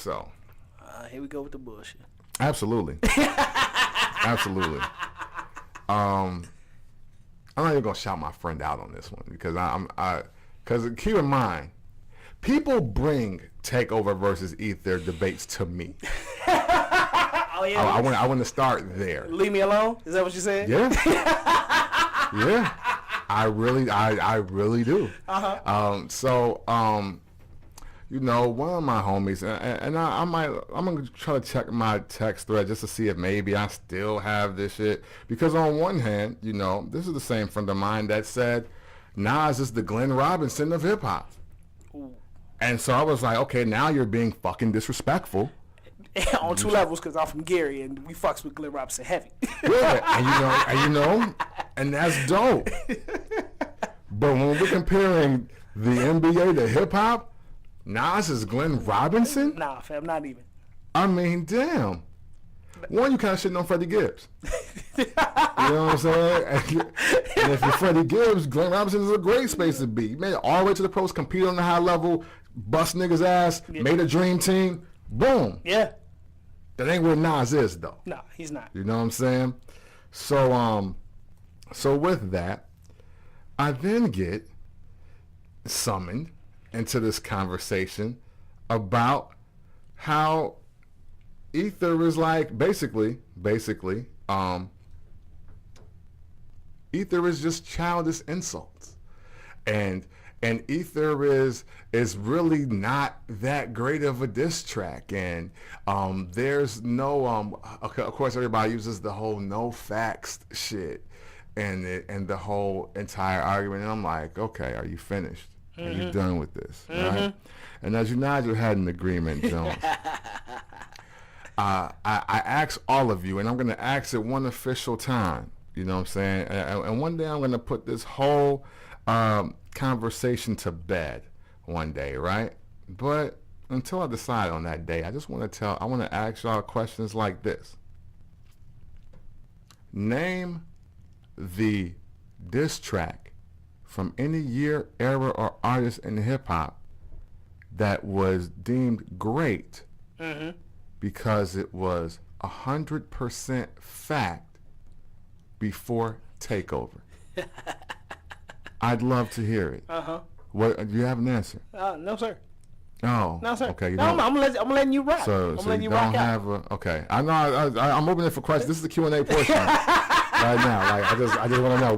so. Here we go with the bullshit. Absolutely. Absolutely. I'm not even gonna shout my friend out on this one because because keep in mind, people bring Takeover versus Ether debates to me. Oh yeah. I want to start there. Leave me alone. Is that what you said? Yeah. Yeah. I really do. You know, one of my homies, and I'm gonna try to check my text thread just to see if maybe I still have this shit. Because on one hand, you know, this is the same friend of mine that said Nas is the Glenn Robinson of hip hop. And so I was like, okay, now you're being fucking disrespectful. On two levels, because I'm from Gary and we fucks with Glenn Robinson heavy. Yeah, and you know, and that's dope. But when we're comparing the NBA to hip hop, Nas is Glenn Robinson? Nah, fam, not even. I mean, damn. One, you kind of shitting on Freddie Gibbs. You know what I'm saying? And if you're Freddie Gibbs, Glenn Robinson is a great space to be. He made it all the way to the pros, competed on the high level, bust niggas' ass, made a dream team. Boom. Yeah. That ain't where Nas is, though. No, he's not. You know what I'm saying? So with that, I then get summoned into this conversation about how Ether is like basically Ether is just childish insults, and Ether is really not that great of a diss track, and there's no okay, of course everybody uses the whole no facts shit and the whole entire argument, and I'm like, okay, are you finished? Are you done with this? Right? And as you nod your head in agreement, Jones, I ask all of you, and I'm going to ask it one official time, you know what I'm saying? And one day I'm going to put this whole conversation to bed one day, right? But until I decide on that day, I want to ask y'all questions like this. Name the diss track from any year, era, or artist in hip-hop that was deemed great because it was 100% fact before Takeover. I'd love to hear it. What, do you have an answer? No, sir. Oh, no, sir. Okay, I'm letting you rock. So I'm letting you you don't rock have out. Okay, I know. I'm opening for questions. This is the Q&A portion right now. Like I just want to know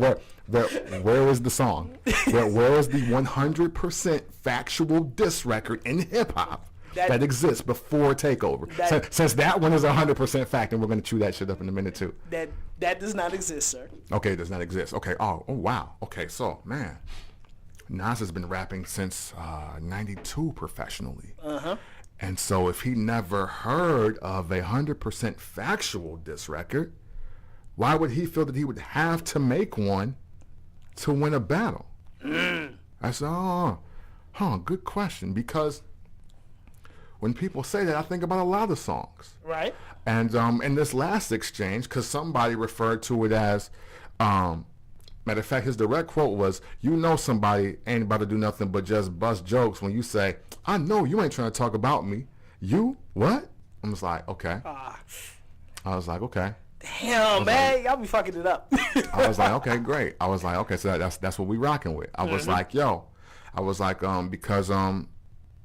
where is the song? Where is the 100% factual diss record in hip hop that exists before Takeover? Since that one is 100% fact, and we're going to chew that shit up in a minute too. That does not exist, sir. Okay, it does not exist. Okay. Oh wow. Okay, so man, Nas has been rapping since '92 professionally. And so if he never heard of a 100% factual diss record, why would he feel that he would have to make one to win a battle? I said, good question. Because when people say that, I think about a lot of songs. Right. And in this last exchange, because somebody referred to it as, matter of fact, his direct quote was, you know somebody ain't about to do nothing but just bust jokes when you say, I know you ain't trying to talk about me. You? What? I was like, okay. I was like, okay. Damn, man, y'all be fucking it up. I was like, okay, great. I was like, okay, so that's what we rocking with. I was like, because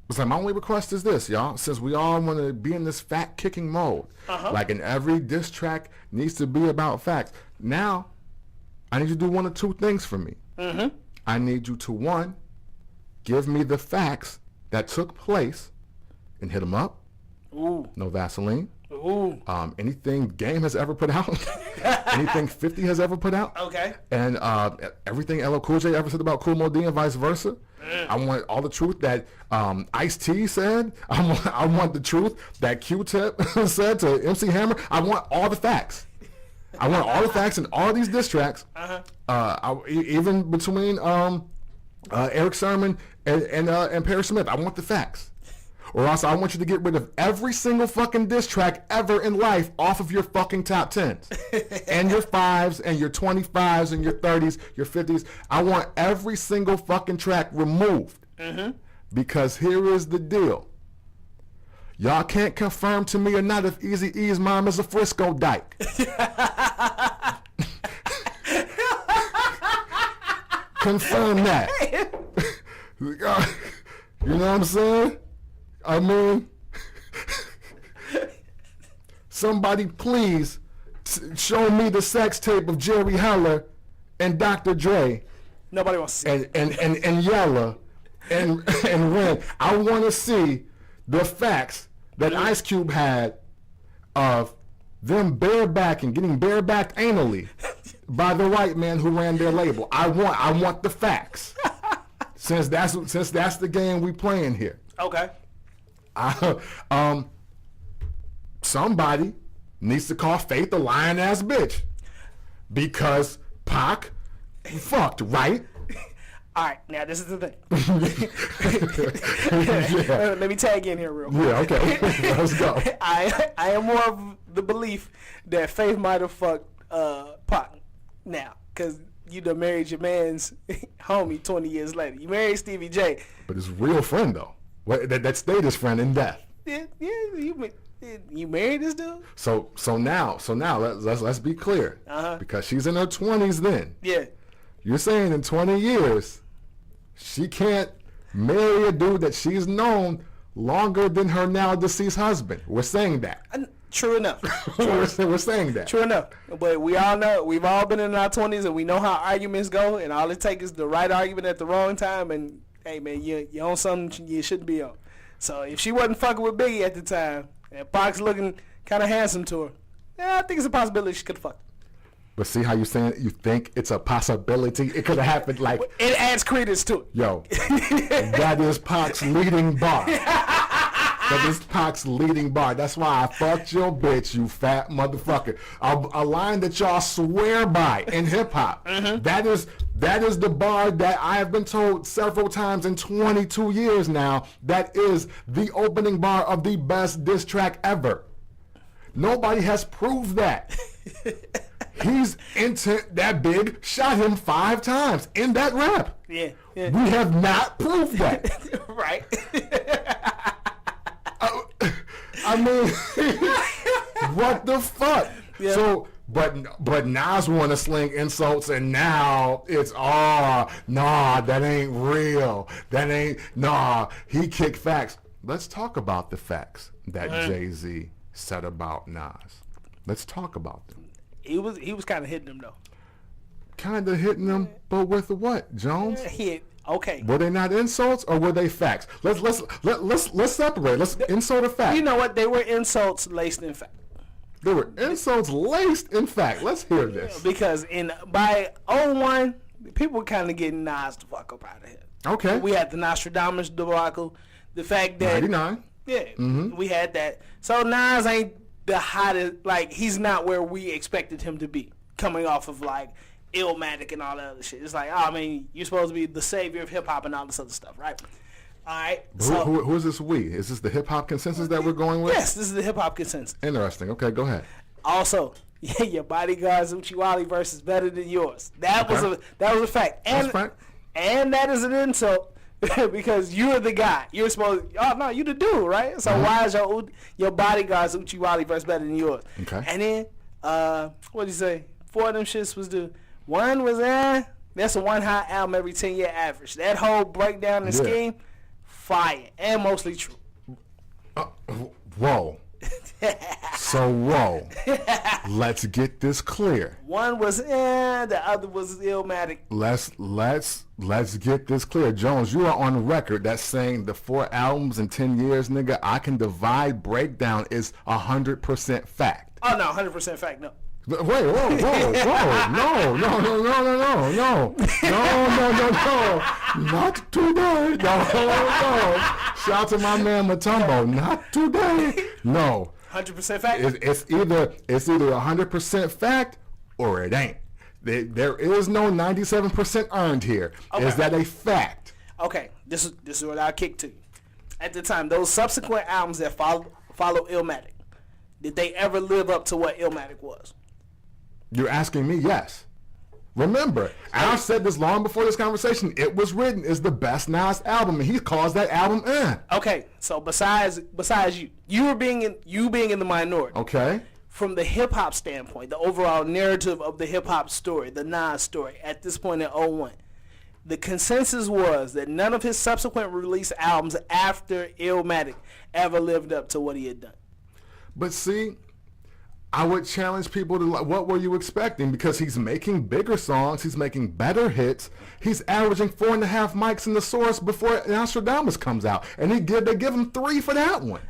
it's like my only request is this, y'all. Since we all want to be in this fact kicking mode, like in every diss track needs to be about facts. Now, I need you to do one or two things for me. I need you to, one, give me the facts that took place and hit them up. Ooh. No Vaseline. Ooh. Anything Game has ever put out, anything 50 has ever put out, okay, and everything LL Cool J ever said about Kool Moe Dee and vice versa. I want all the truth that Ice-T said. I want the truth that Q-Tip said to MC Hammer. I want all the facts. I want all the facts in all these diss tracks. Even between Eric Sermon and Perry Smith. I want the facts. Or else I want you to get rid of every single fucking diss track ever in life off of your fucking top 10s. And your 5s and your 25s and your 30s, your 50s. I want every single fucking track removed. Because here is the deal. Y'all can't confirm to me or not if Eazy-E's mom is a Frisco dyke. Confirm that. You know what I'm saying? I mean, somebody please show me the sex tape of Jerry Heller and Dr. Dre. Nobody wants to see and Yella and Ren. I want to see the facts that Ice Cube had of them barebacking, getting barebacked anally by the white man who ran their label. I want the facts. Since that's the game we playing here. Okay. Somebody needs to call Faith a lying ass bitch because Pac fucked, right? All right, now this is the thing. Yeah. Let me tag in here real quick. Yeah, okay. Let's go. I am more of the belief that Faith might have fucked Pac now, because you done married your man's homie 20 years later. You married Stevie J. But his real friend though, that stayed his friend in death. Yeah, you married this dude? So now let's be clear. Because she's in her 20s then. Yeah. You're saying in 20 years she can't marry a dude that she's known longer than her now deceased husband. We're saying that. True enough. We're saying that. True enough. But we all know, we've all been in our 20s and we know how arguments go, and all it takes is the right argument at the wrong time, and hey man, you're on something you shouldn't be on. So if she wasn't fucking with Biggie at the time and Pac's looking kind of handsome to her, yeah, I think it's a possibility she could have fucked. But see how you saying you think it's a possibility? It could have happened like... It adds credence to it. Yo, that is Pac's leading bar. That is Pac's leading bar. That's why I fucked your bitch, you fat motherfucker. A line that y'all swear by in hip-hop. That is the bar that I have been told several times in 22 years now. That is the opening bar of the best diss track ever. Nobody has proved that. He's intent that big, shot him 5 times in that rap. Yeah. We have not proved that. Right. I mean, what the fuck? Yeah. So, but Nas want to sling insults, and now it's nah, that ain't real. That ain't He kicked facts. Let's talk about the facts that Jay-Z said about Nas. Let's talk about them. He was kind of hitting them though. Kind of hitting them, but with what, Jones? Okay. Were they not insults or were they facts? Let's separate. Let's insult a fact. You know what? They were insults laced in fact. They were insults laced in fact. Let's hear this. Because by 01, people were kind of getting Nas the fuck up out of here. Okay. We had the Nostradamus debacle. The fact that 99. Yeah, we had that. So Nas ain't the hottest. Like, he's not where we expected him to be, coming off of like Illmatic and all that other shit. It's like, I mean, you're supposed to be the savior of hip hop and all this other stuff, right? All right. So, who is this we? Is this the hip hop consensus that we're going with? Yes, this is the hip hop consensus. Interesting. Okay, go ahead. Also, your bodyguard's Uchiwali verse is better than yours. That was a fact. And, That's fact. And that is an insult. Because you're the guy. You're supposed. Oh no, you the dude, right? So why is your bodyguard's Uchiwali verse better than yours? Okay. And then what did you say? 4 of them shits was one was that's a one hot album every 10-year average. That whole breakdown and scheme, fire and mostly true. Whoa. So let's get this clear. One was the other was Illmatic. Let's get this clear. Jones, you are on record that's saying the 4 albums in 10 years, nigga, I can divide breakdown is 100% fact. Oh no, 100% fact, no. Wait, whoa, no, not today, no. Shout out to my man Matumbo, not today, no. 100% fact. It's either 100% fact or it ain't. There is no 97% earned here. Okay. Is that a fact? Okay, this is what I'll kick to you. At the time, those subsequent albums that follow Illmatic, did they ever live up to what Illmatic was? You're asking me, yes. Remember, and I said this long before this conversation, It Was Written is the best Nas album, and he calls that album Okay, so besides you being in the minority. Okay. From the hip hop standpoint, the overall narrative of the hip hop story, the Nas story, at this point in 01, the consensus was that none of his subsequent release albums after Illmatic ever lived up to what he had done. But see, I would challenge people to, like, what were you expecting? Because he's making bigger songs, he's making better hits, he's averaging 4.5 mics in the source before Nostradamus comes out, and they give him 3 for that one.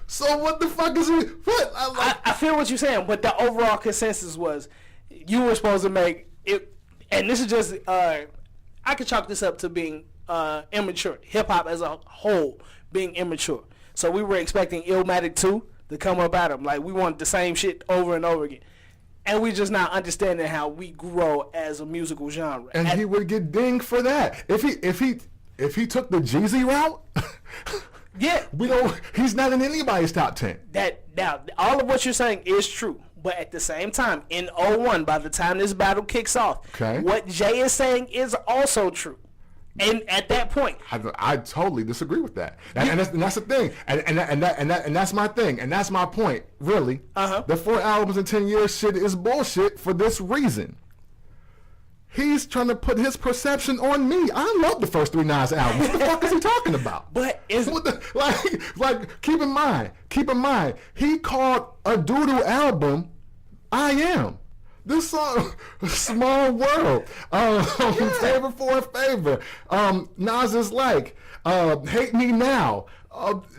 So what the fuck is he? What? I feel what you're saying, but the overall consensus was you were supposed to make it, and this is just I could chalk this up to being immature, hip hop as a whole being immature. So we were expecting Illmatic 2 to come up at him. Like, we want the same shit over and over again. And we just not understanding how we grow as a musical genre. And he would get dinged for that. If he took the Jeezy route, yeah. He's not in anybody's top 10. Now, all of what you're saying is true. But at the same time, in 01, by the time this battle kicks off, what Jay is saying is also true. And at that point, I totally disagree with that, and that's the thing, and that's my thing, and that's my point. Really, the 4 albums in 10 years shit is bullshit for this reason. He's trying to put his perception on me. I love the first 3 Nas albums. What the fuck is he talking about? But keep in mind, he called a doodle album I Am. This song, Small World, Favor for a Favor, Nas is Like, Hate Me Now,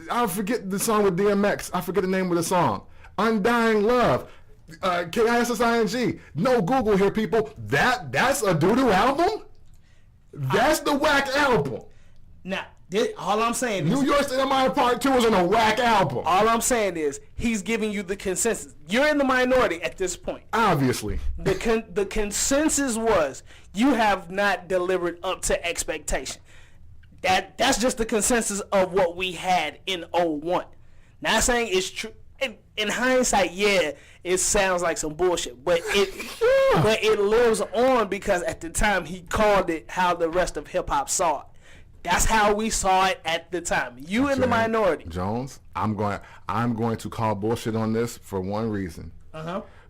I forget the song with DMX, I forget the name of the song, Undying Love, KISSING, no Google here, people, that's a doo-doo album? That's the whack album. Now, all I'm saying is New York State of Mind Part 2 is on a whack album. All I'm saying is he's giving you the consensus. You're in the minority at this point. Obviously. The consensus was you have not delivered up to expectation. That's just the consensus of what we had in 01. Not saying it's true. In hindsight, yeah, it sounds like some bullshit, but it lives on because at the time he called it how the rest of hip hop saw it. That's how we saw it at the time. You in the minority. Jones, I'm going to call bullshit on this for one reason.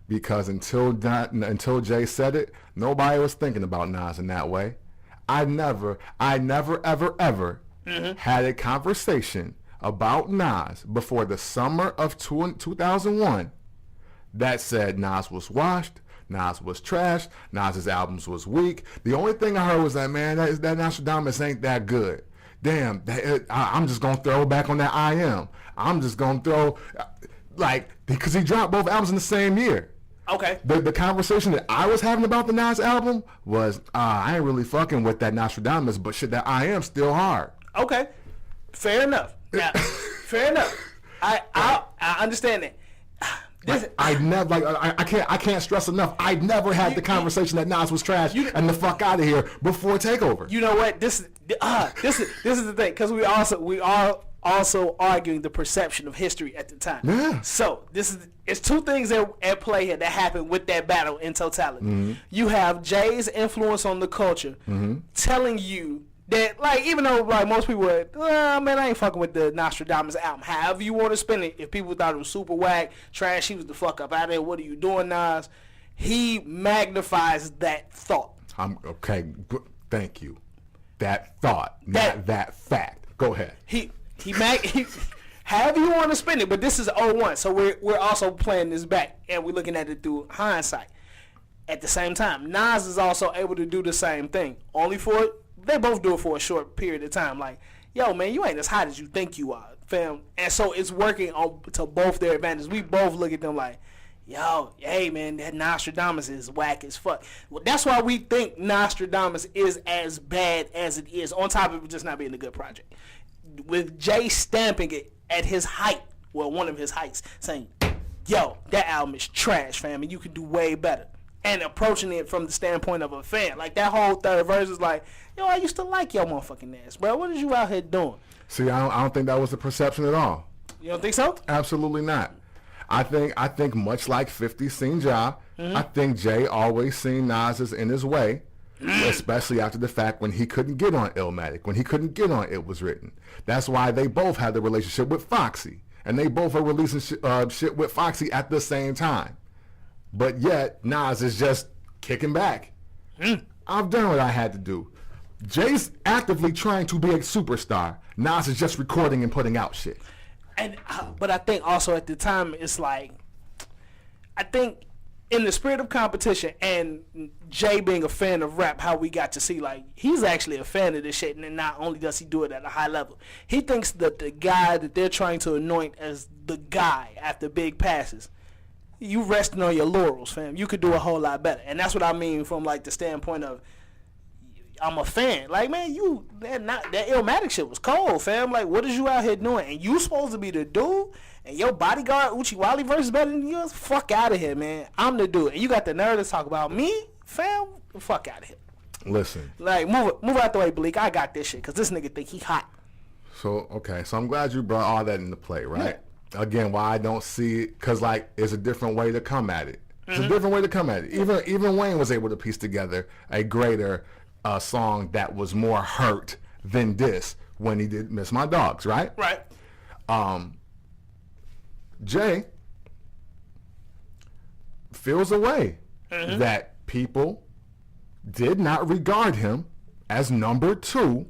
Because until Jay said it, nobody was thinking about Nas in that way. I never ever had a conversation about Nas before the summer of 2001 that said Nas was washed, Nas was trash, Nas's albums was weak. The only thing I heard was that, man, that Nostradamus ain't that good. Damn, I'm just going to throw back on that I Am. I'm just going to throw, because he dropped both albums in the same year. Okay. The conversation that I was having about the Nas album was, I ain't really fucking with that Nostradamus, but shit, that I Am still hard. Okay. Fair enough. Yeah. Fair enough. I understand that. I can't stress enough. I never had the conversation that Nas was trash and the fuck out of here before Takeover. You know what? This is the thing, because we are also arguing the perception of history at the time. Yeah. So it's 2 things at play here that happened with that battle in totality. You have Jay's influence on the culture telling you that, even though most people were, man, I ain't fucking with the Nostradamus album. However you want to spin it, if people thought it was super whack, trash, he was the fuck up out of there, what are you doing, Nas? He magnifies that thought. Okay, thank you. That thought, not that fact. Go ahead. He however you want to spin it, but this is 01, so we're also playing this back, and we're looking at it through hindsight. At the same time, Nas is also able to do the same thing, they both do it for a short period of time. Like, yo, man, you ain't as hot as you think you are, fam. And so it's working to both their advantages. We both look at them like, yo, hey, man, that Nostradamus is whack as fuck. Well, that's why we think Nostradamus is as bad as it is, on top of it just not being a good project. With Jay stamping it at his height, one of his heights, saying, yo, that album is trash, fam, and you can do way better. And approaching it from the standpoint of a fan. Like, that whole third verse is like, yo, I used to like your motherfucking ass, bro. What is you out here doing? See, I don't think that was the perception at all. You don't think so? Absolutely not. I think much like 50 seen Ja, I think Jay always seen Nas as in his way, especially after the fact when he couldn't get on Illmatic, when he couldn't get on It Was Written. That's why they both had the relationship with Foxy, and they both are releasing shit with Foxy at the same time. But yet, Nas is just kicking back. I've done what I had to do. Jay's actively trying to be a superstar. Nas is just recording and putting out shit. And but I think also at the time it's like, I think in the spirit of competition and Jay being a fan of rap, how we got to see like he's actually a fan of this shit, and not only does he do it at a high level, he thinks that the guy that they're trying to anoint as the guy after Big passes, you resting on your laurels, fam. You could do a whole lot better, and that's what I mean from like the standpoint of I'm a fan. Like, man, that Illmatic shit was cold, fam. Like, what is you out here doing? And you supposed to be the dude, and your bodyguard Uchi Wally verse is better than yours? Fuck out of here, man. I'm the dude. And you got the nerve to talk about me, fam? Fuck out of here. Listen. Like, move out the way, Bleak. I got this shit, because this nigga think he hot. So, okay. So I'm glad you brought all that into play, right? Yeah. Again, why I don't see it, because, like, it's a different way to come at it. It's a different way to come at it. Even Wayne was able to piece together a greater song that was more hurt than this when he did Miss My Dogs, right? Right. Jay feels a way that people did not regard him as number 2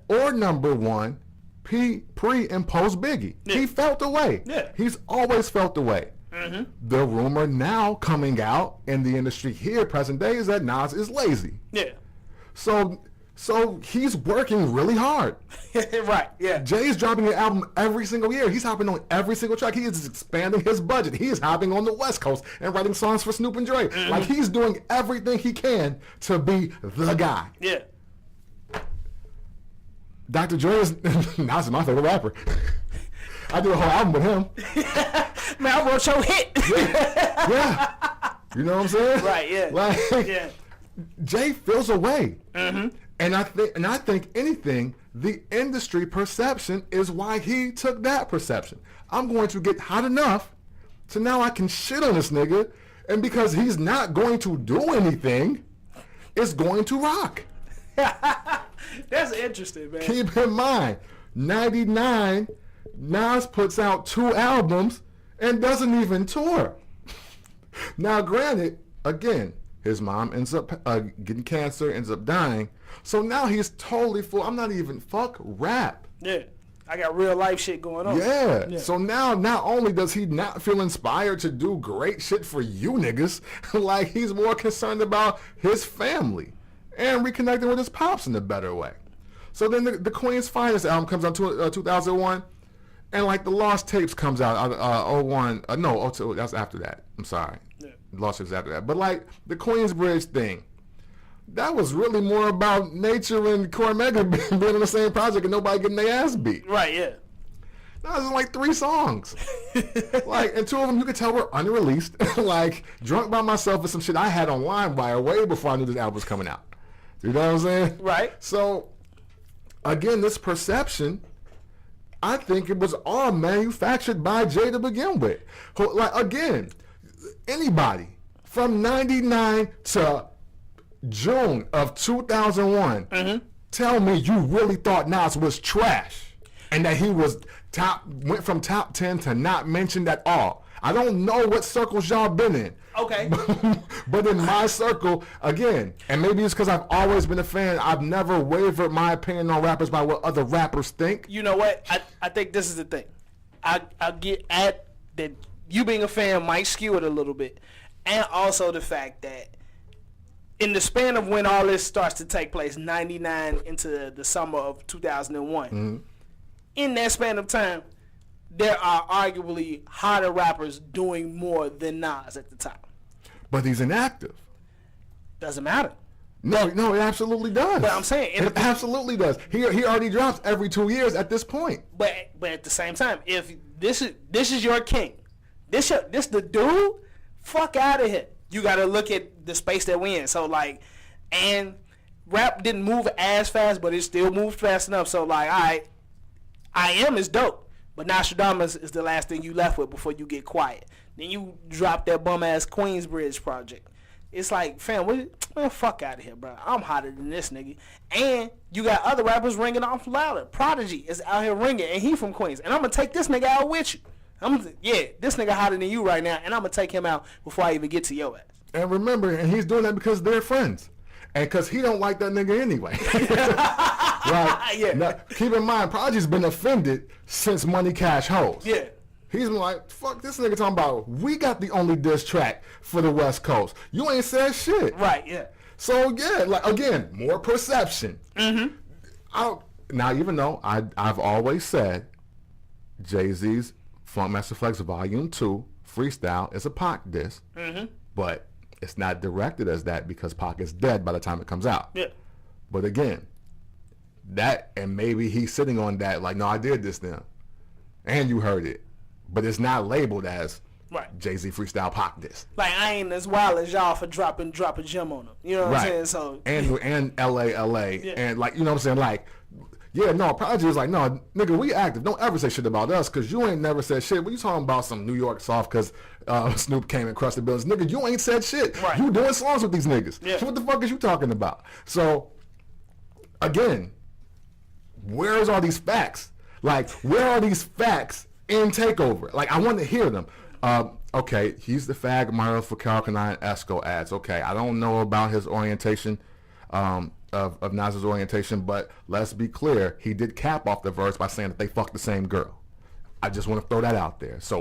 or number 1 pre and post Biggie. Yeah. He felt the way. Yeah. He's always felt the way. The rumor now coming out in the industry here present day is that Nas is lazy. Yeah. So he's working really hard. Right, yeah. Jay's dropping an album every single year. He's hopping on every single track. He is expanding his budget. He is hopping on the West Coast and writing songs for Snoop and Dre. Like, he's doing everything he can to be the guy. Yeah. Dr. Dre is Nas is my favorite rapper. I do a whole album with him. Man, I wrote your hit. Yeah. You know what I'm saying? Right, yeah. Like, yeah. Jay feels a way. And I think anything, the industry perception is why he took that perception. I'm going to get hot enough to now I can shit on this nigga, and because he's not going to do anything, it's going to rock. That's interesting, man. Keep in mind, 99, Nas puts out 2 albums and doesn't even tour. Now, granted, again, his mom ends up getting cancer, ends up dying. So now he's totally full. I'm not even, fuck rap. Yeah. I got real life shit going on. Yeah. So now not only does he not feel inspired to do great shit for you niggas, like he's more concerned about his family and reconnecting with his pops in a better way. So then the Queen's Finest album comes out 2001, and like the Lost Tapes comes out 01. No, 02, that's after that. I'm sorry. Yeah. Lost Tapes after that. But like the Queensbridge thing, that was really more about Nature and Cormega being on the same project and nobody getting their ass beat. Right, yeah. That was like 3 songs. Like, and 2 of them you could tell were unreleased. Like, Drunk by Myself is some shit I had on LimeWire way before I knew this album was coming out. You know what I'm saying? Right. So, again, this perception, I think it was all manufactured by Jay to begin with. Like, again, anybody from 99 to June of 2001, tell me you really thought Nas was trash and that he was went from top 10 to not mentioned at all. I don't know what circles y'all been in. Okay. But in my circle, again, and maybe it's because I've always been a fan, I've never wavered my opinion on rappers by what other rappers think. You know what? I think this is the thing. I get at that you being a fan might skew it a little bit. And also the fact that in the span of when all this starts to take place, 99 into the summer of 2001, in that span of time, there are arguably hotter rappers doing more than Nas at the time. But he's inactive. Doesn't matter. No, it absolutely does. But I'm saying it absolutely does. He already drops every 2 years at this point. But at the same time, if this is your king, this the dude, fuck out of here. You got to look at the space that we in. So like, and rap didn't move as fast, but it still moved fast enough. So like, all right, I Am is dope, but Nostradamus is the last thing you left with before you get quiet. Then you drop that bum ass Queensbridge project. it's like, fam, man, fuck out of here, bro. I'm hotter than this nigga. And you got other rappers ringing off louder. Prodigy is out here ringing, and he from Queens. And I'm gonna take this nigga out with you. This nigga hotter than you right now, and I'm gonna take him out before I even get to your ass. And remember, and he's doing that because they're friends. And because he don't like that nigga anyway. Right? Yeah. Now, keep in mind, Prodigy's been offended since Money Cash Hoes. Yeah. He's been like, fuck this nigga talking about, we got the only diss track for the West Coast. You ain't said shit. Right, yeah. So, yeah, like, again, more perception. Mm-hmm. Now, even though I've always said Jay-Z's Funkmaster Flex Volume 2 freestyle is a Pac diss, but it's not directed as that because Pac is dead by the time it comes out. Yeah. But again, that, and maybe he's sitting on that, like, no, I did this then. And you heard it. But it's not labeled as Jay-Z freestyle Pac diss. Like, I ain't as wild as y'all for drop a gem on them. You know what I'm saying? So and LA, yeah. And like, you know what I'm saying? Like, yeah, no, Prodigy is like, no, nigga, we active. Don't ever say shit about us because you ain't never said shit. What you talking about some New York soft because Snoop came and crushed the buildings? Nigga, you ain't said shit. Right. You doing songs with these niggas. Yeah. So what the fuck is you talking about? So, again, where's all these facts? Like, where are these facts in Takeover? Like, I want to hear them. Okay, he's the fag model for Calvin and Esco ads. Okay, I don't know about his orientation, of Nas's orientation, but let's be clear, he did cap off the verse by saying that they fucked the same girl. I just want to throw that out there. So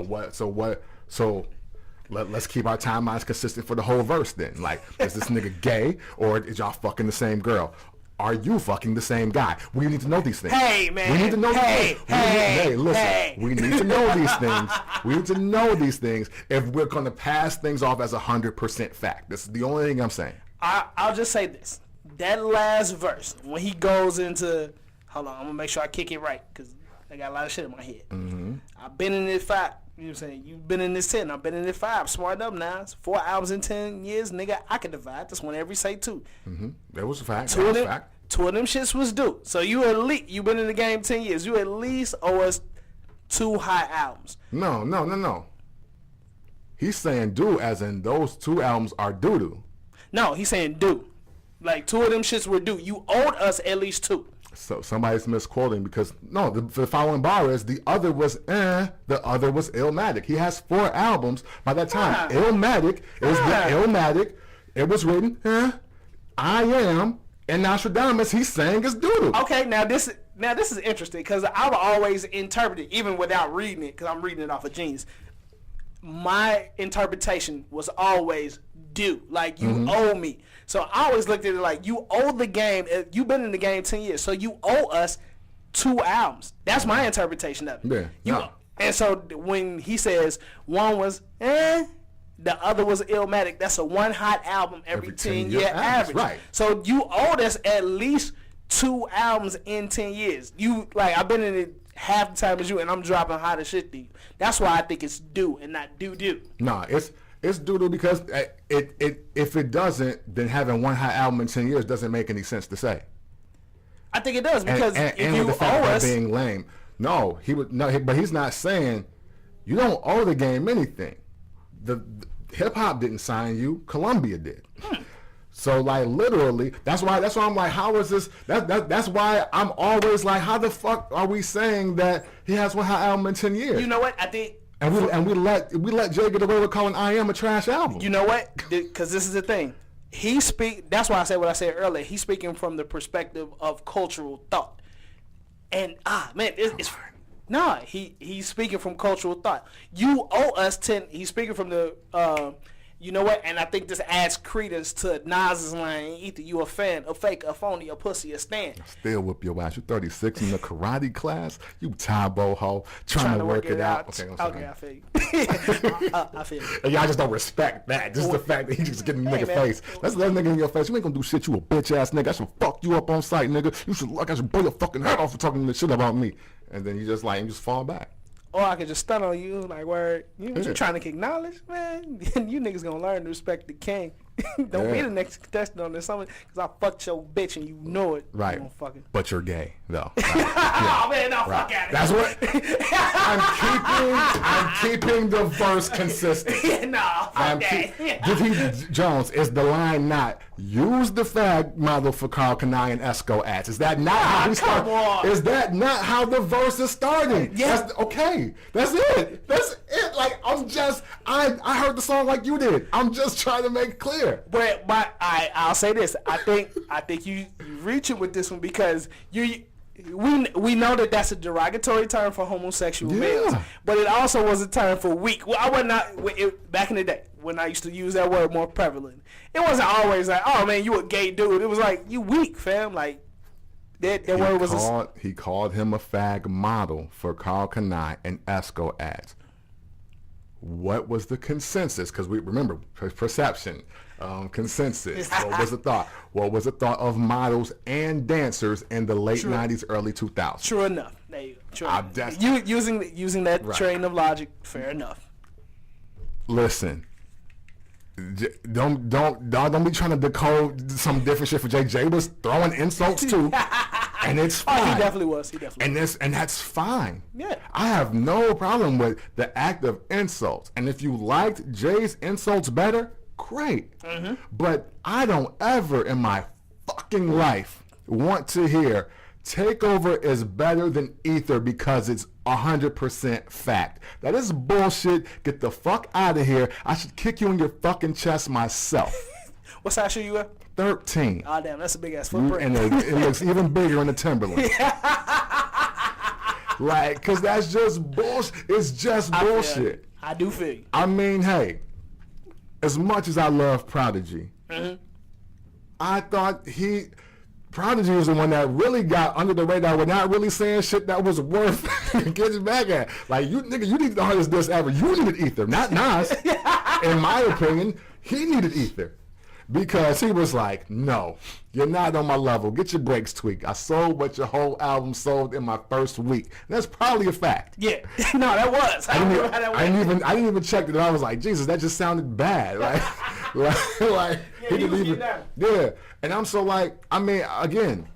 let's keep our timelines consistent for the whole verse then. Like, is this nigga gay or is y'all fucking the same girl? Are you fucking the same guy? We need to know these things. Hey, man. We need to know these things. Hey, listen. We need to know these things. We need to know these things if we're going to pass things off as 100% fact. This is the only thing I'm saying. I'll just say this. That last verse, when he goes into... Hold on, I'm going to make sure I kick it right because I got a lot of shit in my head. Mm-hmm. I've been in this 5. You know what I'm saying? You've been in this 10. I've been in this 5. Smart up now. It's 4 albums in 10 years. Nigga, I can divide this one every say 2. Mm-hmm. That was a fact. Two of them shits was due. So you been in the game 10 years. You at least owe us 2 hot albums. No. He's saying due as in those 2 albums are due. No, he's saying due. Like 2 of them shits were due. You owed us at least 2. So somebody's misquoting because the following bar is the other was Illmatic. He has 4 albums by that time. Illmatic is the Illmatic. It was written I Am and Nostradamus. He's saying it's doodle. Okay, now this is interesting because I would always interpret it even without reading it because I'm reading it off of Genius. My interpretation was always due, like you owe me. So I always looked at it like you owe the game. You've been in the game 10 years, so you owe us 2 albums. That's my interpretation of it. Yeah. And so when he says one was the other was Illmatic, that's a 1 hot album every 10-year average. Right. So you owed us at least 2 albums in 10 years. You like I've been in it half the time as you, and I'm dropping hotter shit to you. That's why I think it's due and not due. Nah, it's doo-doo because if it doesn't, then having 1 hot album in 10 years doesn't make any sense to say. I think it does because if you with the fact of being lame. No, but he's not saying you don't owe the game anything. The hip hop didn't sign you, Columbia did. So like literally, that's why I'm like, how is this? That's why I'm always like, how the fuck are we saying that he has 1 hot album in 10 years? You know what? I think. And we let Jay get away with calling I Am a trash album. You know what? Because this is the thing. That's why I said what I said earlier. He's speaking from the perspective of cultural thought. And he's speaking from cultural thought. You owe us 10. He's speaking from the you know what? And I think this adds credence to Nas's line. Either you a fan, a fake, a phony, a pussy, a stand. Still whip your ass. You 36 in the karate class. You Tybo ho trying to work it out. Okay, I feel you. I feel you. And y'all just don't respect that. Just the fact that he just getting in the nigga face. Let's let nigga in your face. You ain't gonna do shit. You a bitch ass nigga. I should fuck you up on sight, nigga. I should blow your fucking head off for talking this shit about me. And then you just fall back. Or I could just stun on you, like, word, you trying to acknowledge, man? You niggas gonna learn to respect the king. Don't be the next contestant on this summer because I fucked your bitch and you know it. Right. Motherfucker. But you're gay, though. Right. Oh man, no, fuck out of That's what I'm keeping the verse consistent. Yeah, no, fuck that. GT Jones, is the line not use the fag model for Carl Kanai and Esco ads? Is that not how he started? on. Is that not how the verse is starting? Yeah. Okay. That's it. That's it. Like I heard the song like you did. I'm just trying to make it clear. But I'll say this. I think you reach it with this one because we know that that's a derogatory term for homosexual males, but it also was a term for weak. Well, I was not back in the day when I used to use that word more prevalent. It wasn't always like, oh man, you a gay dude. It was like, you weak, fam. Like that word was. He called him a fag model for Carl Kanai and Esco ads. What was the consensus? Because we remember perception, consensus. What was the thought? What was the thought of models and dancers in the late 90s, early 2000s? True enough. There you go. Using that train of logic, fair enough. Listen, don't be trying to decode some different shit for JJ was throwing insults too. And it's fine. Oh, he definitely was. And that's fine. Yeah. I have no problem with the act of insults. And if you liked Jay's insults better, great. Mm-hmm. But I don't ever in my fucking life want to hear Takeover is better than Ether because it's 100% fact. That is bullshit. Get the fuck out of here. I should kick you in your fucking chest myself. What size shoe you wear? 13. Oh damn, that's a big ass footprint. And it looks even bigger in the Timberland. Like, cause that's just bullshit. It's just bullshit. I do feel you. I mean, hey, as much as I love Prodigy, I thought Prodigy was the one that really got under the radar. We're not really saying shit that was worth getting back at. Like, you need the hardest diss ever. You needed Ether, not Nas. In my opinion, he needed Ether. Because he was like, no, you're not on my level. Get your brakes tweaked. I sold what your whole album sold in my first week. And that's probably a fact. Yeah. No, that was. I didn't even check it. I was like, Jesus, that just sounded bad. Like he didn't even. Yeah. And I'm so like, I mean, again,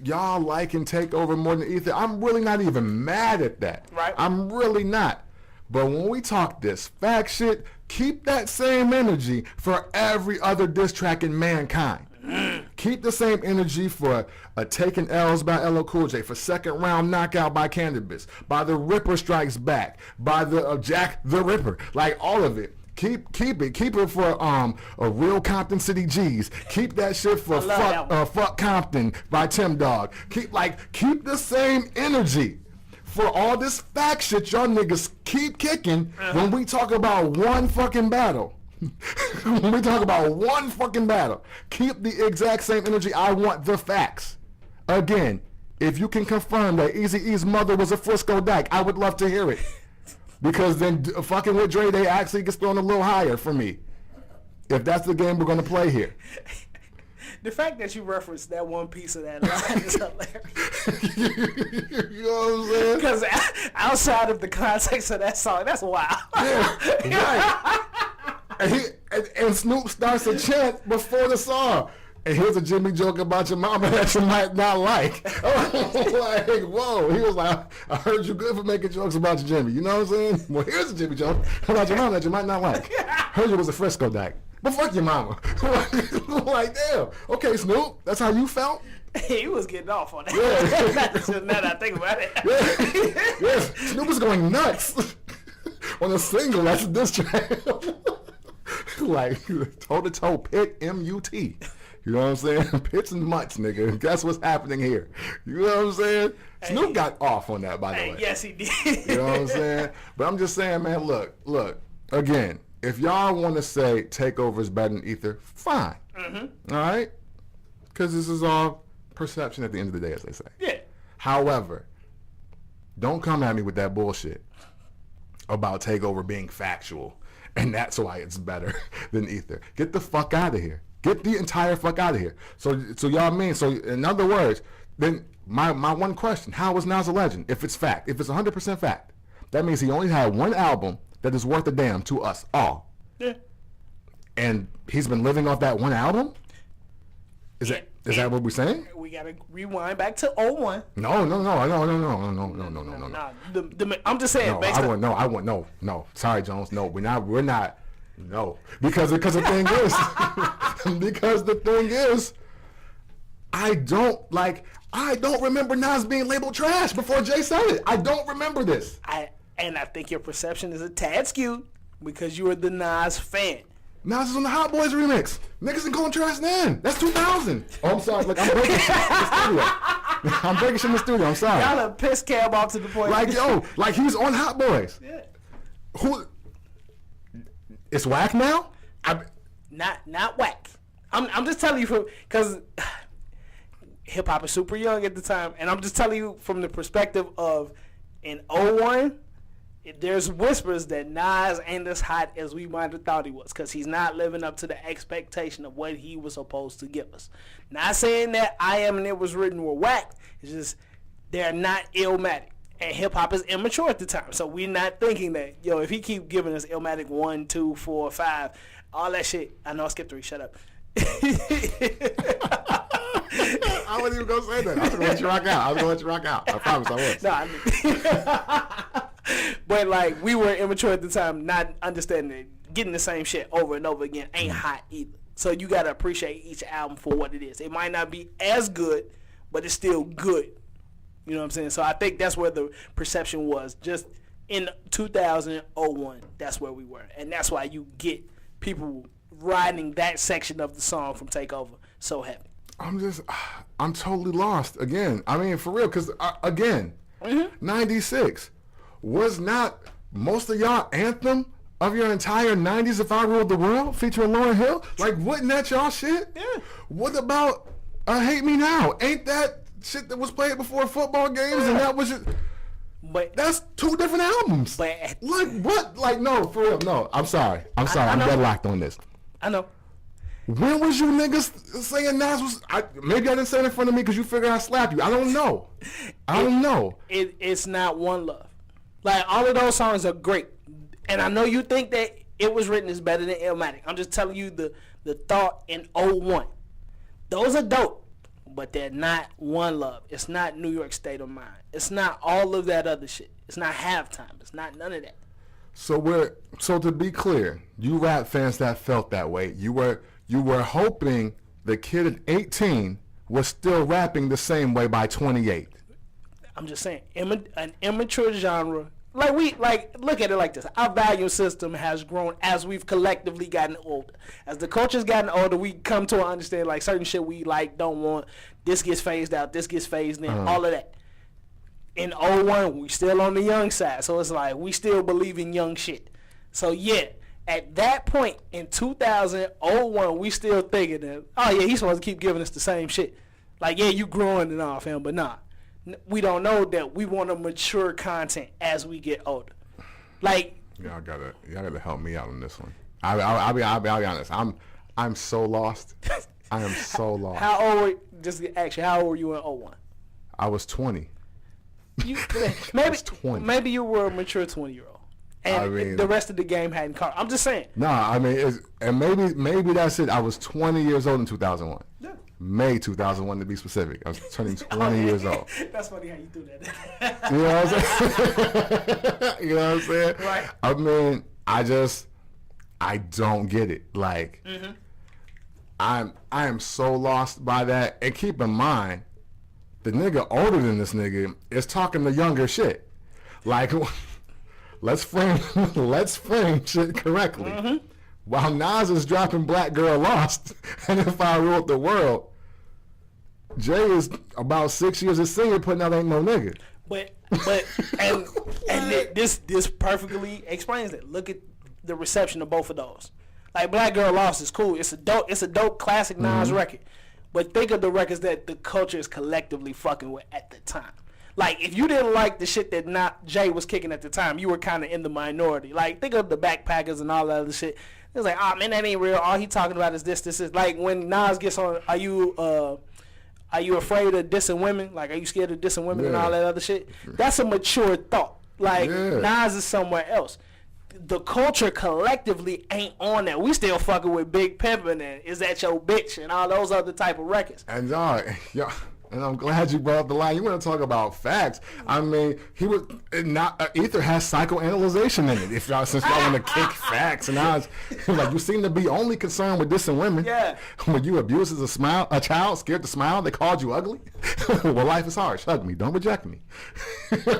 y'all liking Takeover more than Ether. I'm really not even mad at that. Right. I'm really not. But when we talk this fact shit, keep that same energy for every other diss track in mankind. Keep the same energy for a Taking L's by LL Cool J, for Second Round Knockout by Cannabis, by The Ripper Strikes Back, by the Jack the Ripper, like all of it. Keep it for a Real Compton City G's. Keep that shit for Fuck Compton by Tim Dog. Keep the same energy for all this fact shit y'all niggas keep kicking when we talk about one fucking battle. When we talk about one fucking battle, keep the exact same energy. I want the facts. Again, if you can confirm that Eazy-E's mother was a Frisco Dyke, I would love to hear it. Because then fucking with Dre, they actually gets thrown a little higher for me. If that's the game we're going to play here. The fact that you referenced that one piece of that line is hilarious. You know what I'm saying? Because outside of the context of that song, that's wild. Yeah, right. And Snoop starts a chant before the song. And here's a Jimmy joke about your mama that you might not like. Like, whoa. He was like, I heard you good for making jokes about your Jimmy. You know what I'm saying? Well, here's a Jimmy joke about your mama that you might not like. Heard you was a Frisco Dyke. But fuck your mama. Like, damn. Okay, Snoop, that's how you felt? He was getting off on that. Yeah. Now that I think about it. Yeah. Yes. Snoop was going nuts on a single. That's a diss track. Like, toe-to-toe pit M-U-T. You know what I'm saying? Pits and mutts, nigga. That's what's happening here. You know what I'm saying? Hey, Snoop got off on that, by the way. Yes, he did. You know what I'm saying? But I'm just saying, man, look. Again, if y'all want to say Takeover is better than Ether, fine. Mm-hmm. All right? Because this is all perception at the end of the day, as they say. Yeah. However, don't come at me with that bullshit about Takeover being factual, and that's why it's better than Ether. Get the fuck out of here. Get the entire fuck out of here. So y'all mean, so in other words, then my one question, how is Nas a legend if it's fact? If it's 100% fact, that means he only had one album that is worth a damn to us all. Yeah. and he's been living off that one album. Is that what we're saying? We gotta rewind back to 01. No. I'm just saying. I want no. Sorry, Jones. No, we're not. No, because the thing is, I don't remember Nas being labeled trash before Jay said it. I don't remember this. I think your perception is a tad skewed because you are the Nas fan. Nas is on the Hot Boys remix. Niggas ain't going trash then. That's 2000. Oh, I'm sorry. Like, I'm breaking shit in the studio. I'm breaking shit in the studio. I'm sorry. Y'all have pissed Cam off to the point. Like, he was on Hot Boys. Yeah. Who? It's whack now? Not whack. I'm just telling you because hip hop is super young at the time, and I'm just telling you from the perspective of in 01. There's whispers that Nas ain't as hot as we might have thought he was because he's not living up to the expectation of what he was supposed to give us. Not saying that I Am and It Was Written were whack. It's just they're not Illmatic. And hip-hop is immature at the time. So we're not thinking that, if he keep giving us Illmatic 1, 2, 4, 5, all that shit. I know I skipped 3. Shut up. I wasn't even going to say that. I was going to let you rock out. I promise I was. No, but like we were immature at the time, not understanding it, getting the same shit over and over again ain't hot either. So you gotta appreciate each album for what it is. It might not be as good, but it's still good. You know what I'm saying? So I think that's where the perception was. Just in 2001, that's where we were, and that's why you get people riding that section of the song from Takeover so heavy. I'm totally lost again. I mean, for real, because again, 96. Was not most of y'all anthem of your entire 90s If I Ruled the World featuring Lauryn Hill? Like, wasn't that y'all shit? Yeah. What about Hate Me Now? Ain't that shit that was played before football games and that was just... But that's 2 different albums. But like, what? Like, no, for real, no. I'm sorry. I'm deadlocked on this. I know. When was you niggas saying Nas was... maybe I didn't say it in front of me because you figured I'd slap you. I don't know. It's not One Love. Like, all of those songs are great. And I know you think that It Was Written is better than Illmatic. I'm just telling you the thought in 01. Those are dope, but they're not One Love. It's not New York State of Mind. It's not all of that other shit. It's not Halftime. It's not none of that. So to be clear, you rap fans that felt that way, you were hoping the kid at 18 was still rapping the same way by 28. I'm just saying, an immature genre. Look at it like this. Our value system has grown as we've collectively gotten older. As the culture's gotten older, we come to understand like certain shit we like, don't want. This gets phased out. This gets phased in. All of that. In 01, we still on the young side. So it's like we still believe in young shit. So yeah, at that point in 2001, we still thinking that, oh yeah, he's supposed to keep giving us the same shit. Like, yeah, you growing and all, fam, but nah. We don't know that we want to mature content as we get older. Like, y'all gotta help me out on this one. I'll be honest. I'm so lost. I am so lost. How old? Just ask you, how old were you in 01? I was 20. Maybe you were a mature 20-year-old, and the rest of the game hadn't caught. I'm just saying. Nah, I mean, maybe that's it. I was 20 years old in 2001. Yeah. May 2001 to be specific. I was turning 20 years old. That's funny how you do that. You know what I'm saying? You know what I'm saying? Right. I mean, I don't get it. Like, I am so lost by that. And keep in mind, the nigga older than this nigga is talking the younger shit. Like, let's frame shit correctly. While Nas is dropping Black Girl Lost and If I Ruled the World, Jay is about 6 years of singing putting out Ain't No Nigga. But this perfectly explains it. Look at the reception of both of those. Like Black Girl Lost is cool. It's a dope classic Nas record. But think of the records that the culture is collectively fucking with at the time. Like, if you didn't like the shit that Jay was kicking at the time, you were kind of in the minority. Like, think of the Backpackers and all that other shit. It's like, oh man, that ain't real. All he talking about is this. Like when Nas gets on, are you afraid of dissing women? Like, are you scared of dissing women and all that other shit? That's a mature thought. Like, Nas is somewhere else. the culture collectively ain't on that. We still fucking with Big Pimpin' and Is That Your Bitch and all those other type of records. And yeah. And I'm glad you brought up the line. You want to talk about facts? I mean, he was not. Ether has psychoanalyzation in it. If y'all, since y'all want to kick facts, and I was like, you seem to be only concerned with dissing women. Yeah. When you abuse as a child, scared to smile, they called you ugly. Well, life is harsh. Hug me, don't reject me,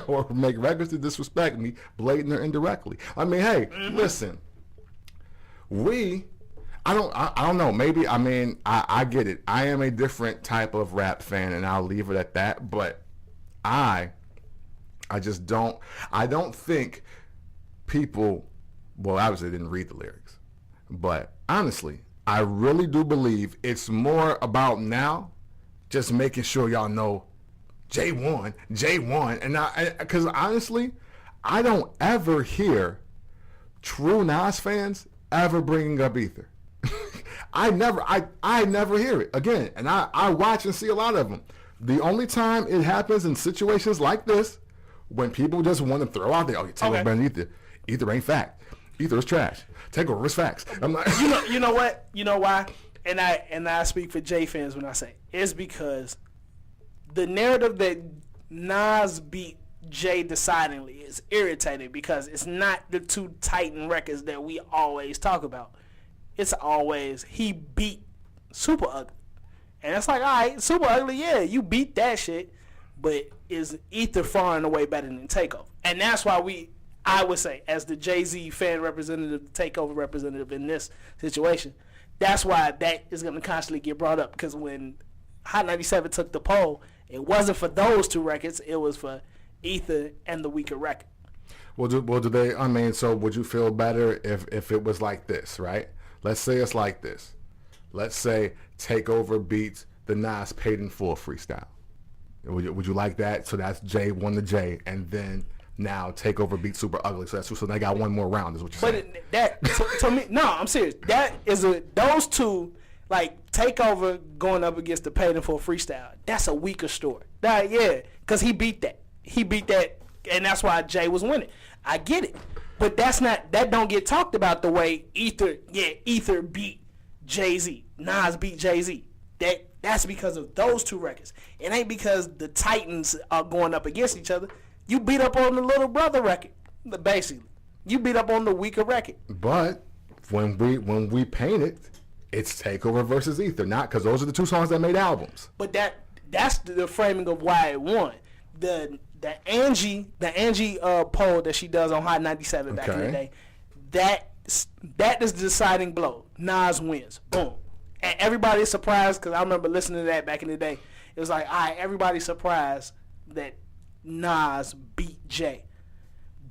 or make records to disrespect me, blatant or indirectly. I mean, hey, listen, I don't know. Maybe, I mean, I get it. I am a different type of rap fan, and I'll leave it at that. But I just don't. I don't think people. Well, obviously, didn't read the lyrics, but honestly, I really do believe it's more about now, just making sure y'all know, J won, and because honestly, I don't ever hear true Nas fans ever bringing up Ether. I never hear it again, and I watch and see a lot of them. The only time it happens in situations like this, when people just want to throw out there, oh, Takeover better than Ether. Ether ain't fact. Ether is trash. Takeover is facts. I'm like, you know what? You know why? And I speak for J fans when I say it's because the narrative that Nas beat Jay decidingly is irritating because it's not the two Titan records that we always talk about. It's always he beat Super Ugly. And it's like, all right, Super Ugly, yeah, you beat that shit, but is Ether far and away better than Takeover? And that's why I would say, as the Jay-Z fan representative, Takeover representative in this situation, that's why that is going to constantly get brought up. Because when Hot 97 took the poll, it wasn't for those two records, it was for Ether and the weaker record. Well, do they, I mean, so would you feel better if it was like this, right? Let's say it's like this. Let's say Takeover beats the Nas Paid in Full freestyle. Would you like that? So that's Jay won the J, and then now Takeover beats Super Ugly. So they got one more round, is what you're saying. But to me, no, I'm serious. That is those two, like Takeover going up against the Paid in Full freestyle. That's a weaker story. Yeah, because he beat that, and that's why Jay was winning. I get it. But that don't get talked about the way Ether beat Jay-Z. Nas beat Jay-Z. That's because of those two records. It ain't because the Titans are going up against each other. You beat up on the Little Brother record, basically. You beat up on the weaker record. But when we paint it, it's Takeover versus Ether, not because those are the two songs that made albums. But that's the framing of why it won. The Angie poll that she does on Hot 97 back in the day, that is the deciding blow. Nas wins. Boom. And everybody's surprised because I remember listening to that back in the day. It was like, all right, everybody's surprised that Nas beat Jay.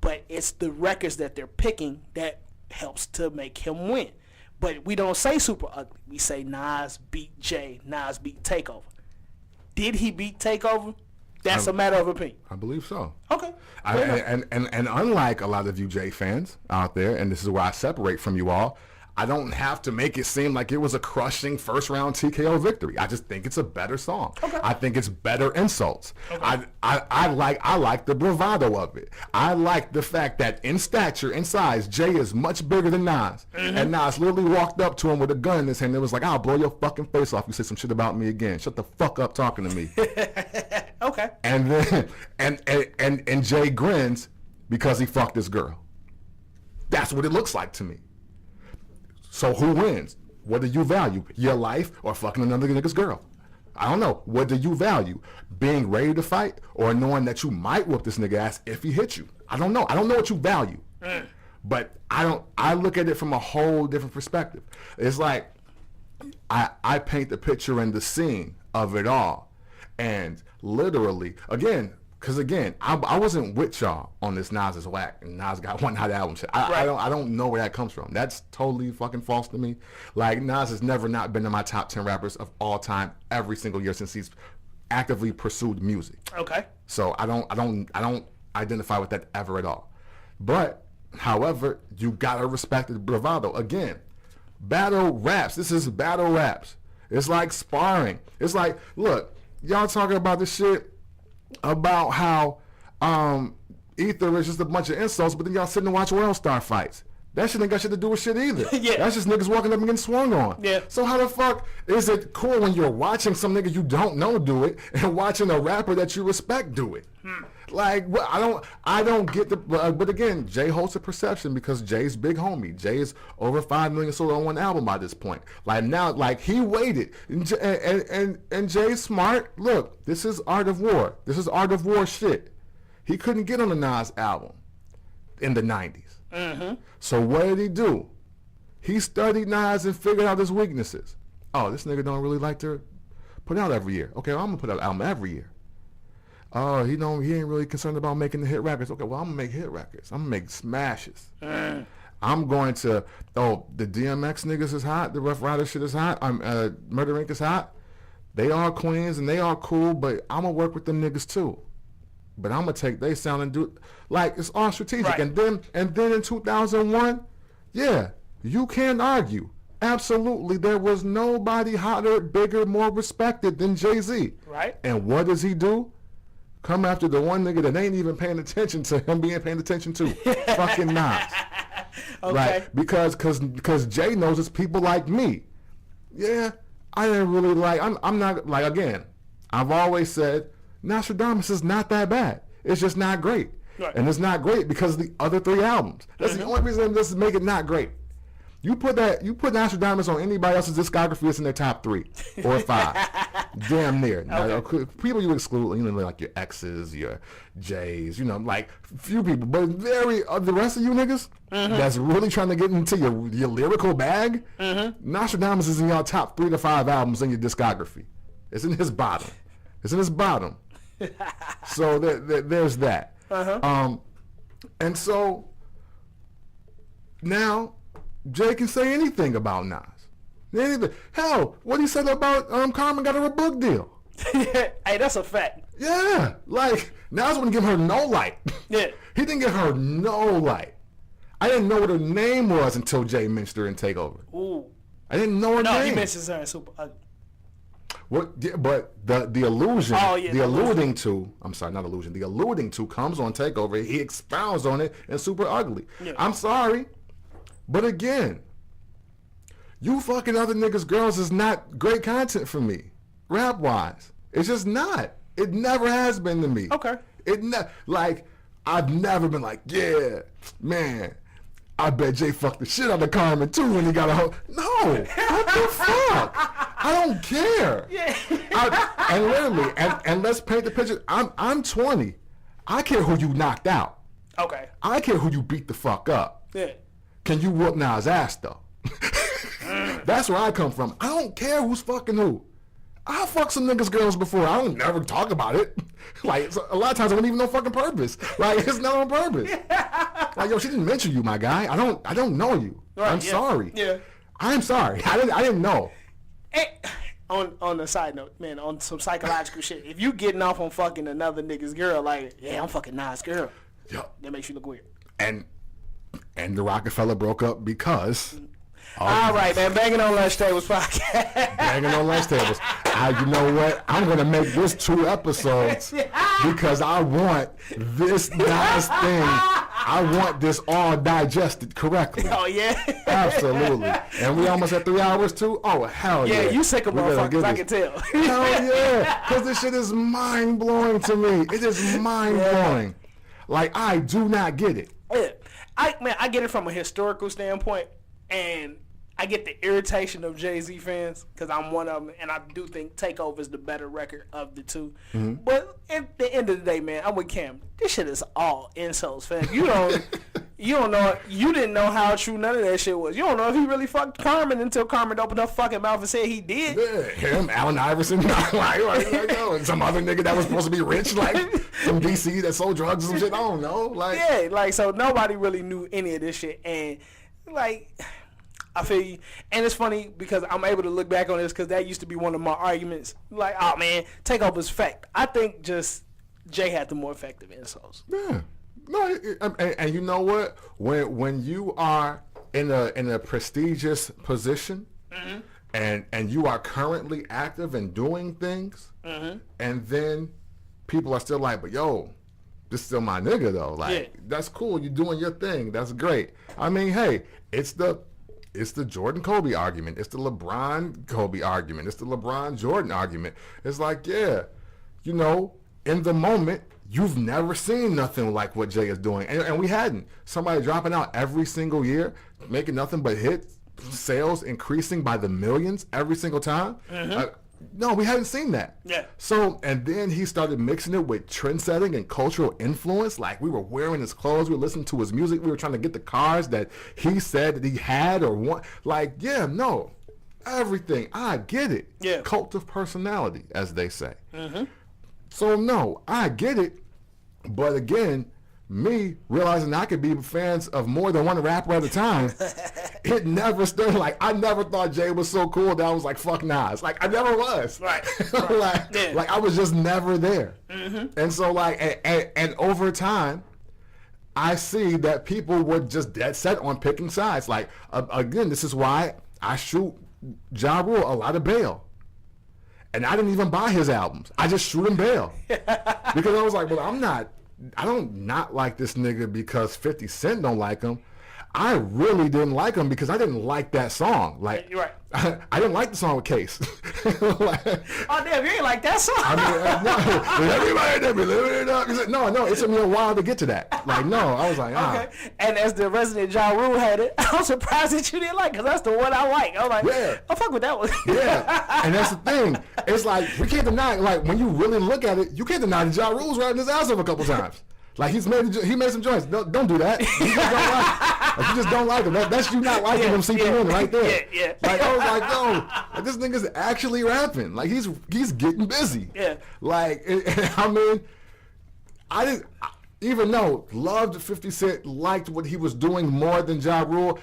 But it's the records that they're picking that helps to make him win. But we don't say Super Ugly. We say Nas beat Jay, Nas beat Takeover. Did he beat Takeover? That's a matter of opinion. I believe so. Okay. And unlike a lot of you Jay fans out there, and this is where I separate from you all, I don't have to make it seem like it was a crushing first round TKO victory. I just think it's a better song. Okay. I think it's better insults. Okay. I like the bravado of it. I like the fact that in stature, in size, Jay is much bigger than Nas. Mm-hmm. And Nas literally walked up to him with a gun in his hand and was like, I'll blow your fucking face off. You say some shit about me again. Shut the fuck up talking to me. Okay. And then and Jay grins because he fucked this girl. That's what it looks like to me. So who wins? What do you value? Your life or fucking another nigga's girl? I don't know. What do you value? Being ready to fight or knowing that you might whoop this nigga ass if he hits you? I don't know. I don't know what you value. But I look at it from a whole different perspective. It's like I paint the picture and the scene of it all. And literally, again, because I wasn't with y'all on this Nas is Wack and Nas got one hot album shit. I don't know where that comes from. That's totally fucking false to me. Like Nas has never not been in my top 10 rappers of all time every single year since he's actively pursued music. Okay. So I don't identify with that ever at all. But however, you gotta respect the bravado. Again, battle raps. This is battle raps. It's like sparring. It's like, look, y'all talking about this shit about how Ether is just a bunch of insults, but then y'all sit and watch World Star fights. That shit ain't got shit to do with shit either. Yeah. That's just niggas walking up and getting swung on. Yeah. So how the fuck is it cool when you're watching some nigga you don't know do it and watching a rapper that you respect do it? Like, well, I don't get the. But again, Jay holds a perception because Jay's big homie. Jay is over 5 million sold on one album by this point. Like now, like he waited, and Jay's smart. Look, this is Art of War. This is Art of War shit. He couldn't get on the Nas album in the 90s. Mm-hmm. So what did he do? He studied Nas and figured out his weaknesses. Oh, this nigga don't really like to put out every year. Okay, well, I'm gonna put out an album every year. Oh, he ain't really concerned about making the hit records. Okay, well, I'm gonna make hit records. I'm gonna make smashes. I'm going to. Oh, the DMX niggas is hot. The Rough Rider shit is hot. Murder Inc is hot. They are queens and they are cool, but I'm gonna work with them niggas too. But I'm gonna take they sound and do like it's all strategic. Right. And then in 2001, yeah, you can't argue. Absolutely, there was nobody hotter, bigger, more respected than Jay-Z. Right. And what does he do? Come after the one nigga that ain't even paying attention to him being paying attention to. Fucking Nas. Okay. Right? Because Jay knows it's people like me. Yeah, I didn't really like. I'm not like again. I've always said. Nostradamus is not that bad. It's just not great. Right. And it's not great because of the other 3 albums. That's the only reason this is make it not great. You put Nostradamus on anybody else's discography, it's in their top 3 or 5. Damn near. Okay. Now, people you exclude, like your X's, your J's, like few people. But the rest of you niggas that's really trying to get into your lyrical bag, Nostradamus is in your top 3 to 5 albums in your discography. It's in his bottom. So there's that. And so now Jay can say anything about Nas. Anything. Hell, what he said about Carmen got her a book deal. Hey, that's a fact. Yeah, like Nas wouldn't give her no light. Yeah. He didn't give her no light. I didn't know what her name was until Jay mentioned her in Takeover. Ooh. I didn't know her name. No, he mentions her in Super Ugly. What? Yeah, but the illusion, the alluding to, I'm sorry, not illusion. The alluding to comes on Takeover. He expounds on it in Super Ugly. Yeah. I'm sorry, but again, you fucking other niggas' girls is not great content for me, rap wise. It's just not. It never has been to me. Okay. Like I've never been like, yeah, man. I bet Jay fucked the shit out of Carmen too when he got a hoe. No, what the fuck? I don't care. Yeah. And literally, and let's paint the picture. I'm 20. I care who you knocked out. Okay. I care who you beat the fuck up. Yeah. Can you whoop Nas' ass though? That's where I come from. I don't care who's fucking who. I'll fuck some niggas' girls before. I don't never talk about it. Like, a lot of times I don't even know fucking purpose. Like, it's not on purpose. Like, yo, she didn't mention you, my guy. I don't know you. Right, I'm sorry. Yeah. I'm sorry. I didn't know. Hey, on the side note, man, on some psychological shit, if you getting off on fucking another nigga's girl, like, yeah, I'm fucking Nas' girl, Yo. that makes you look weird. And the Rockefeller broke up because... All right, man. Banging on Lunch Tables podcast. Banging on lunch tables. You know what? I'm going to make this 2 episodes because I want this nice thing. I want this all digested correctly. Oh, yeah? Absolutely. And we almost at 3 hours, too? Oh, hell yeah. Yeah, you sick of We better motherfuckers, get I this. can tell. Hell yeah. Because this shit is mind-blowing to me. It is mind-blowing. Like, I do not get it. Yeah. I get it from a historical standpoint, and I get the irritation of Jay-Z fans because I'm one of them, and I do think Takeover is the better record of the 2. Mm-hmm. But at the end of the day, man, I'm with Cam. This shit is all insults, fam. You don't know. You didn't know how true none of that shit was. You don't know if he really fucked Carmen until Carmen opened her fucking mouth and said he did. Yeah, him, Allen Iverson, and some other nigga that was supposed to be rich, like from DC that sold drugs or some shit. I don't know. Like, yeah, like, so nobody really knew any of this shit, and like, I feel you. And it's funny because I'm able to look back on this because that used to be one of my arguments. Like, oh man, Takeover's fact. I think just Jay had the more effective insults. Yeah. No, and you know what? When you are in a prestigious position, mm-hmm. and you are currently active and doing things, mm-hmm. and then people are still like, but yo, this is still my nigga though. Like that's cool. You're doing your thing. That's great. I mean, hey, it's the Jordan Kobe argument. It's the LeBron Kobe argument. It's the LeBron Jordan argument. It's like, yeah, you know, in the moment, you've never seen nothing like what Jay is doing. And we hadn't. Somebody dropping out every single year, making nothing but hits, sales increasing by the millions every single time. No, we hadn't seen that. Yeah. So, and then he started mixing it with trend setting and cultural influence. Like, we were wearing his clothes, we were listening to his music, we were trying to get the cars that he said that he had or want. Like, yeah, no, everything. I get it. Yeah. Cult of personality, as they say. So, no, I get it. But again, me realizing I could be fans of more than one rapper at a time, it never stirred. Like, I never thought Jay was so cool that I was like, fuck Nas. Like, I never was. Right. like I was just never there. And so, like, and over time, I see that people were just dead set on picking sides. Like, again, this is why I shoot Ja Rule a lot of bail. And I didn't even buy his albums. I just shoot him bail. Because I was like, well, I don't not like this nigga because 50 Cent don't like him. I really didn't like him because I didn't like that song. Like, you're right. I didn't like the song with Case. Like, oh damn, you ain't like that song. I mean, no, everybody that be living it up. No, it took me a while to get to that. Like, no, I was like, ah. Okay. And as the resident Ja Rule had it, I was surprised that you didn't like, because that's the one I like. I was like, yeah, I fuck with that one. Yeah, and that's the thing. It's like, we can't deny, like, when you really look at it, you can't deny that Ja Rule's writing his ass off a couple times. Like, he made some joints. Don't do that. You just don't like, like, you just don't like him. That's you not liking him seeping in right there. Yeah. Like, I was like, no, like, this nigga's actually rapping. Like, he's getting busy. Yeah. Like, I mean, I didn't, even though loved 50 Cent, liked what he was doing more than Ja Rule,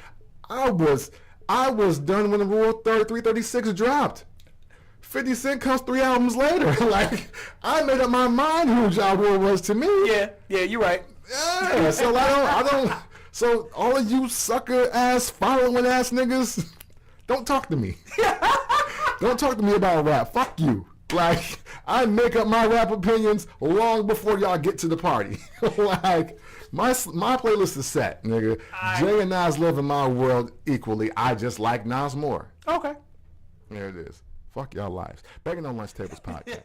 I was done when the Rule 336 dropped. 50 Cent comes 3 albums later. Like, I made up my mind who Ja Rule was to me. Yeah, you're right. Yeah, so I don't. So all of you sucker ass, following ass niggas, don't talk to me. Don't talk to me about rap. Fuck you. Like, I make up my rap opinions long before y'all get to the party. Like, my playlist is set, nigga. Jay and Nas live in my world equally. I just like Nas more. Okay. There it is. Fuck y'all lives. Bangin' on Lunch Tables podcast.